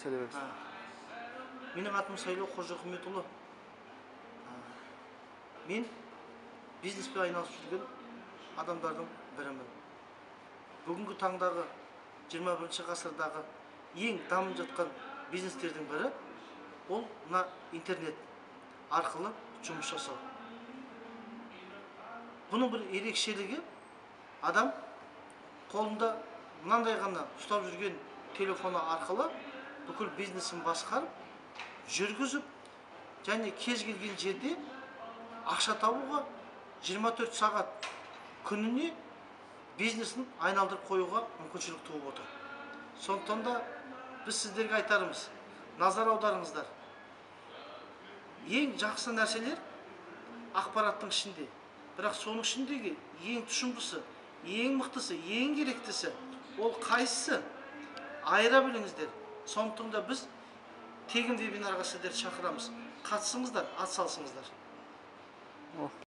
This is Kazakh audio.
Сәлеметсіз. Менің атым Сайлау Қожахметұлы. Мен бизнеспен айналысып жүрген адамдардың бірімін. Бүгінгі таңдағы 21 ғасырдағы ең дамып жатқан бизнестердің бірі ол мына интернет арқылы жұмыс жасау. Бұның бір ерекшелігі адам қолында мынандай ғана ұстап жүрген телефоны арқылы бүкіл бизнесін басқарып, жүргізіп, және кез келген жерде ақша табуға 24 сағат күніне бизнесін айналдырып қоюға мүмкіншілік туып отыр. Сондықтан да біз сіздерге айтарымыз, назар аударыңыздар. Ең жақсы нәрселер ақпараттың ішінде. Бірақ соның ішіндегі ең тұшымдысы, ең мықтысы, ең керектісі ол қайсысы? Айыра біліңіздер. Сондықтан да біз тегін вебинарға сіздерді шақырамыз. Қатысыңыздар, атсалысыңыздар.